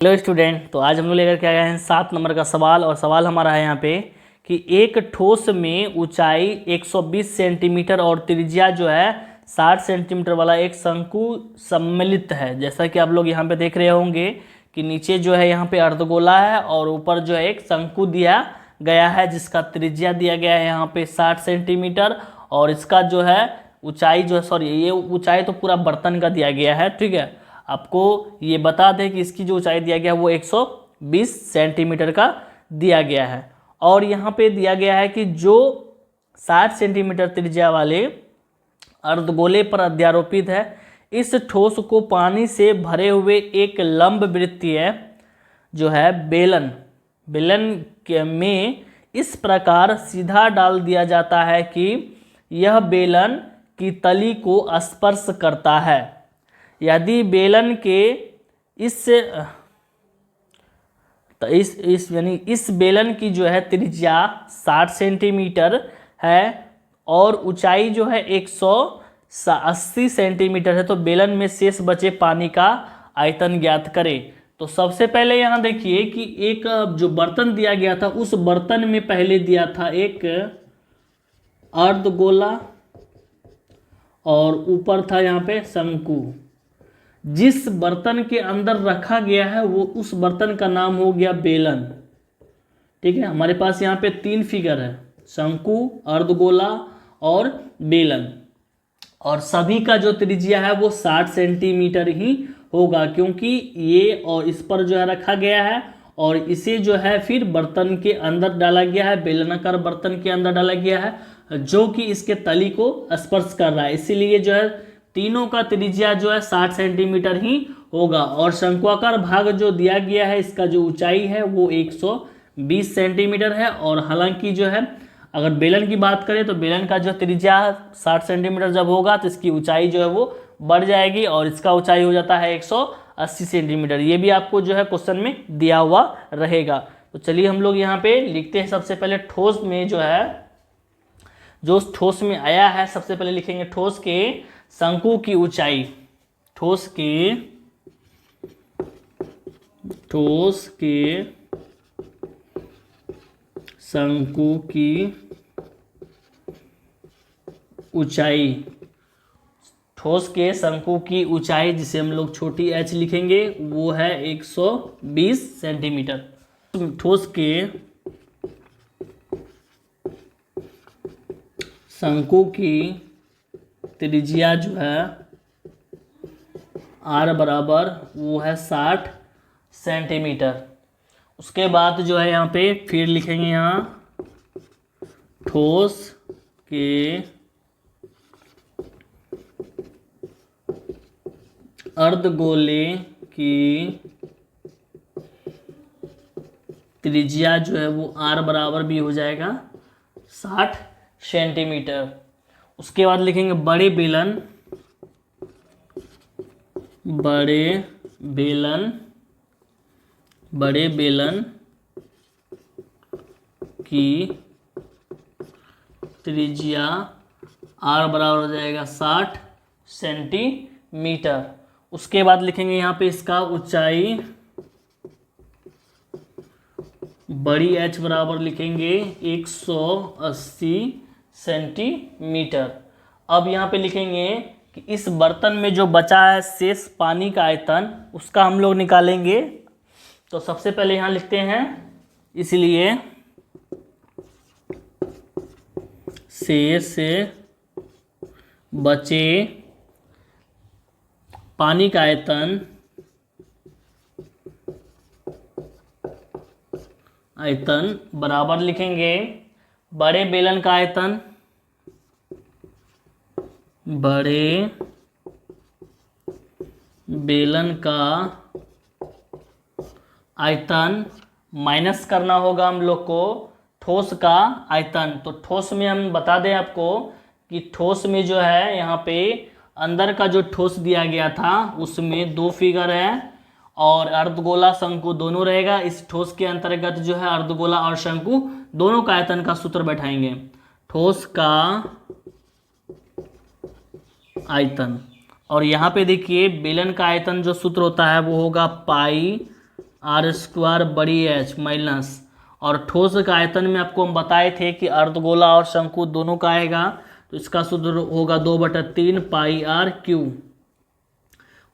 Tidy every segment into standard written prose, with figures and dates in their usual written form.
Hello student, तो आज हम लोग लेकर के आए हैं 7 नंबर का सवाल। और सवाल हमारा है यहाँ पे कि एक ठोस में ऊंचाई 120 सेंटीमीटर और त्रिज्या जो है 60 सेंटीमीटर वाला एक शंकु सम्मिलित है। जैसा कि आप लोग यहाँ पे देख रहे होंगे कि नीचे जो है यहाँ पे अर्धगोला है और ऊपर जो है एक शंकु दिया गया है जिसका त्रिज्या दिया गया है यहाँ पे 60 सेंटीमीटर और इसका जो है ऊंचाई जो है, सॉरी ये ऊंचाई तो पूरा बर्तन का दिया गया है, ठीक है। आपको ये बता दें कि इसकी जो ऊंचाई दिया गया है वो 120 सेंटीमीटर का दिया गया है। और यहाँ पे दिया गया है कि जो 60 सेंटीमीटर त्रिज्या वाले अर्धगोले पर अध्यारोपित है, इस ठोस को पानी से भरे हुए एक लंब वृत्तीय जो है बेलन में इस प्रकार सीधा डाल दिया जाता है कि यह बेलन की तली को स्पर्श करता है। यदि बेलन के इस बेलन की जो है त्रिज्या 60 सेंटीमीटर है और ऊंचाई जो है 180 सेंटीमीटर है, तो बेलन में शेष बचे पानी का आयतन ज्ञात करें। तो सबसे पहले यहाँ देखिए कि एक जो बर्तन दिया गया था उस बर्तन में पहले दिया था एक अर्धगोला और ऊपर था यहाँ पे शंकु। जिस बर्तन के अंदर रखा गया है वो उस बर्तन का नाम हो गया बेलन, ठीक है। हमारे पास यहाँ पे 3 फिगर है, शंकु, अर्धगोला और बेलन, और सभी का जो त्रिज्या है वो 60 सेंटीमीटर ही होगा क्योंकि ये और इस पर जो है रखा गया है और इसे जो है फिर बर्तन के अंदर डाला गया है, बेलनाकार बर्तन के अंदर डाला गया है जो कि इसके तली को स्पर्श कर रहा है। इसीलिए जो है तीनों का त्रिज्या जो है 60 सेंटीमीटर ही होगा। और शंक्वाकार भाग जो दिया गया है इसका जो ऊंचाई है वो 120 सेंटीमीटर है। और हालांकि जो है अगर बेलन की बात करें तो बेलन का जो त्रिज्या 60 सेंटीमीटर जब होगा तो इसकी ऊंचाई जो है वो बढ़ जाएगी और इसका ऊंचाई हो जाता है 180 सेंटीमीटर। ये भी आपको जो है क्वेश्चन में दिया हुआ रहेगा। तो चलिए हम लोग यहाँ पे लिखते हैं। सबसे पहले ठोस में जो है, जो ठोस में आया है, सबसे पहले लिखेंगे ठोस के शंकु की ऊंचाई। ठोस के शंकु की ऊंचाई, ठोस के शंकु की ऊंचाई जिसे हम लोग छोटी h लिखेंगे वो है 120 सेंटीमीटर। ठोस के शंकु की त्रिज्या जो है r बराबर वो है 60 सेंटीमीटर। उसके बाद जो है यहाँ पे फिर लिखेंगे यहाँ ठोस के अर्धगोले की त्रिज्या जो है वो r बराबर भी हो जाएगा 60 सेंटीमीटर। उसके बाद लिखेंगे बड़े बेलन की त्रिज्या r बराबर हो जाएगा 60 सेंटीमीटर। उसके बाद लिखेंगे यहाँ पे इसका ऊंचाई बड़ी h बराबर लिखेंगे 180 सेंटीमीटर। अब यहाँ पे लिखेंगे कि इस बर्तन में जो बचा है शेष पानी का आयतन उसका हम लोग निकालेंगे। तो सबसे पहले यहाँ लिखते हैं, इसलिए शेष से बचे पानी का आयतन बराबर लिखेंगे बड़े बेलन का आयतन, बड़े बेलन का आयतन माइनस करना होगा हम लोग को ठोस का आयतन। तो ठोस में हम बता दें आपको कि ठोस में जो है यहाँ पे अंदर का जो ठोस दिया गया था उसमें 2 फिगर है और अर्धगोला शंकु दोनों रहेगा। इस ठोस के अंतर्गत जो है अर्धगोला और शंकु दोनों का आयतन का सूत्र बैठाएंगे। ठोस का आयतन, और यहाँ पे देखिए बेलन का आयतन जो सूत्र होता है वो होगा पाई आर स्क्वायर बड़ी एच माइनस, और ठोस का आयतन में आपको हम बताए थे कि अर्धगोला और शंकु दोनों का आएगा, तो इसका सूत्र होगा 2/3 पाई आर क्यू।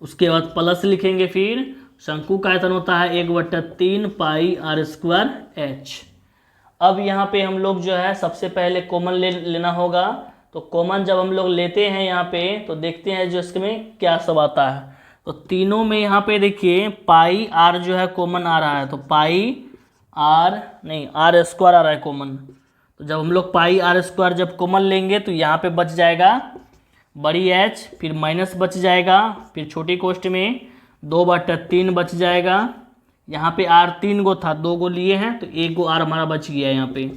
उसके बाद प्लस लिखेंगे, फिर शंकु का आयतन होता है 1/3 पाई आर स्क्वायर एच। अब यहाँ पे हम लोग जो है सबसे पहले कॉमन लेना होगा। तो कॉमन जब हम लोग लेते हैं यहाँ पे, तो देखते हैं जो इसमें क्या सब आता है। तो तीनों में यहाँ पे देखिए पाई आर जो है कॉमन आ रहा है, तो पाई आर नहीं आर स्क्वायर आ रहा है कॉमन। तो जब हम लोग पाई आर स्क्वायर जब कॉमन लेंगे तो यहाँ पे बच जाएगा बड़ी एच, फिर माइनस बच जाएगा, फिर छोटी कोष्ठ में 2/3 बच जाएगा। यहाँ पे आर 3 गो था, 2 गो लिए हैं तो 1 गो आर हमारा बच गया यहाँ पे।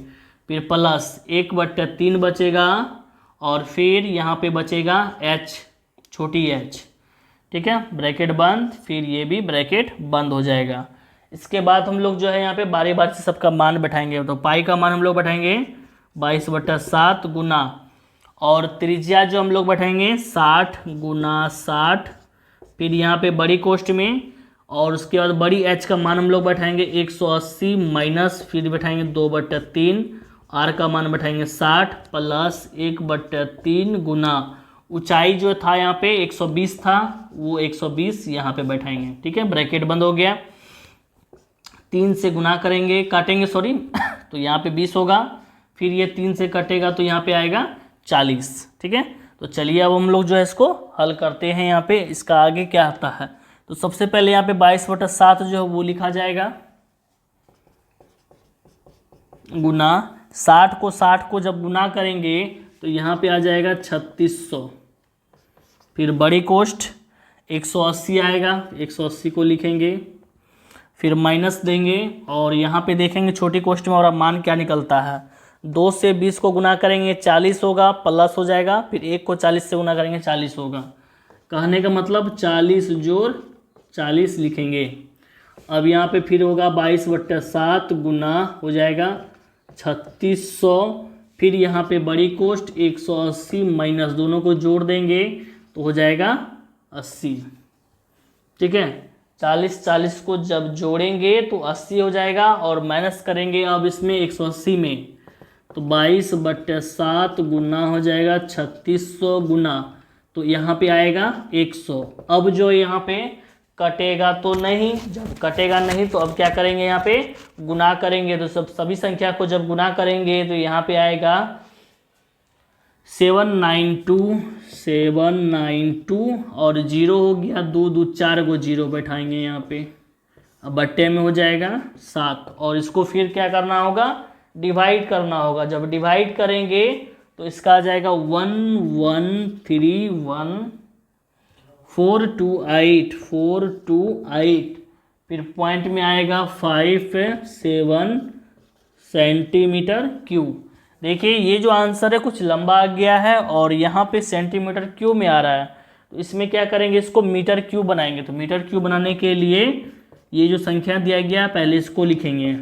फिर प्लस 1/3 बचेगा, और फिर यहाँ पे बचेगा एच, छोटी एच। ठीक है, ब्रैकेट बंद, फिर ये भी ब्रैकेट बंद हो जाएगा। इसके बाद हम लोग जो है यहाँ पे बारी बारी से सबका मान बैठाएंगे। तो पाई का मान हम लोग बैठाएंगे 22/7 गुना, और त्रिज्या जो हम लोग बैठाएंगे 60 गुना 60, फिर यहाँ पे बड़ी कोष्ठ में, और उसके बाद बड़ी एच का मान हम लोग बैठाएंगे 180 माइनस, फिर बैठाएंगे 2/3, आर का मान बैठाएंगे 60 प्लस 1/3 गुना ऊंचाई जो था यहाँ पे 120 था, वो 120 यहाँ पे बैठाएंगे। ठीक है, ब्रैकेट बंद हो गया। 3 से गुना करेंगे, काटेंगे सॉरी तो यहाँ पे 20 होगा, फिर ये 3 से कटेगा तो यहाँ पे आएगा 40। ठीक है, तो चलिए अब हम लोग जो है इसको हल करते हैं। यहाँ पे इसका आगे क्या आता है, तो सबसे पहले यहाँ पे 22/7 जो है वो लिखा जाएगा, गुना 60 को जब गुना करेंगे तो यहाँ पे आ जाएगा 3600, फिर बड़ी कोष्ठ 180 आएगा, 180 को लिखेंगे, फिर माइनस देंगे, और यहाँ पे देखेंगे छोटी कोष्ठ में हमारा मान क्या निकलता है। 2 से 20 को गुना करेंगे 40 होगा, प्लस हो जाएगा, फिर 1 को 40 से गुना करेंगे 40 होगा। कहने का मतलब 40 जोड़ 40 लिखेंगे। अब यहाँ पे फिर होगा 22/7 गुना हो जाएगा 3600, फिर यहाँ पे बड़ी कोष्ठ 180 माइनस, दोनों को जोड़ देंगे तो हो जाएगा 80। ठीक है, 40 को जब जोड़ेंगे तो 80 हो जाएगा, और माइनस करेंगे अब इसमें 180 में, तो 22/7 गुना हो जाएगा 3600 गुना, तो यहाँ पे आएगा 100। अब जो यहाँ पे कटेगा तो नहीं, जब कटेगा नहीं तो अब क्या करेंगे, यहाँ पे गुना करेंगे। तो सभी संख्या को जब गुना करेंगे तो यहाँ पे आएगा 792 और 0 हो गया, 2 2 4 को 0 बैठाएंगे यहाँ पे, अब बट्टे में हो जाएगा 7, और इसको फिर क्या करना होगा, डिवाइड करना होगा। जब डिवाइड करेंगे तो इसका आ जाएगा 1131,428, फिर पॉइंट में आएगा 57 सेंटीमीटर क्यूब। देखिए ये जो आंसर है कुछ लंबा आ गया है, और यहाँ पे सेंटीमीटर क्यूब में आ रहा है, तो इसमें क्या करेंगे, इसको मीटर क्यूब बनाएंगे। तो मीटर क्यूब बनाने के लिए ये जो संख्या दिया गया पहले इसको लिखेंगे,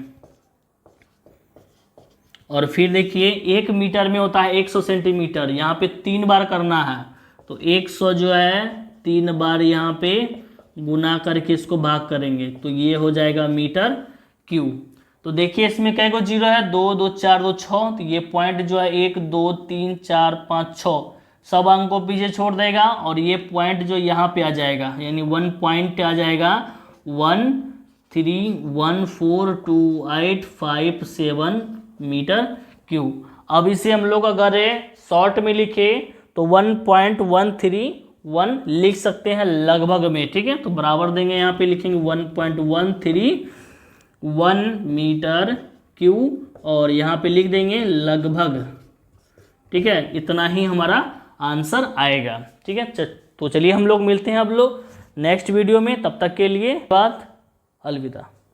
और फिर देखिए 1 मीटर में होता है 100 सेंटीमीटर, यहाँ पे 3 बार करना है, तो 100 जो है 3 बार यहाँ पे गुना करके इसको भाग करेंगे, तो ये हो जाएगा मीटर क्यूब। तो देखिए इसमें कै गो 0 है, 2 2 4 2 6, तो ये पॉइंट जो है 1 2 3 4 5 6 सब अंक को पीछे छोड़ देगा, और ये पॉइंट जो यहाँ पे आ जाएगा, यानी 1 पॉइंट आ जाएगा 13142857 मीटर क्यूब। अब इसे हम लोग अगर शॉर्ट में लिखे तो 1.131 लिख सकते हैं लगभग में। ठीक है, तो बराबर देंगे, यहाँ पे लिखेंगे 1.131 मीटर क्यूब, और यहाँ पे लिख देंगे लगभग। ठीक है, इतना ही हमारा आंसर आएगा। ठीक है, तो चलिए हम लोग मिलते हैं अब लोग नेक्स्ट वीडियो में, तब तक के लिए बात अलविदा।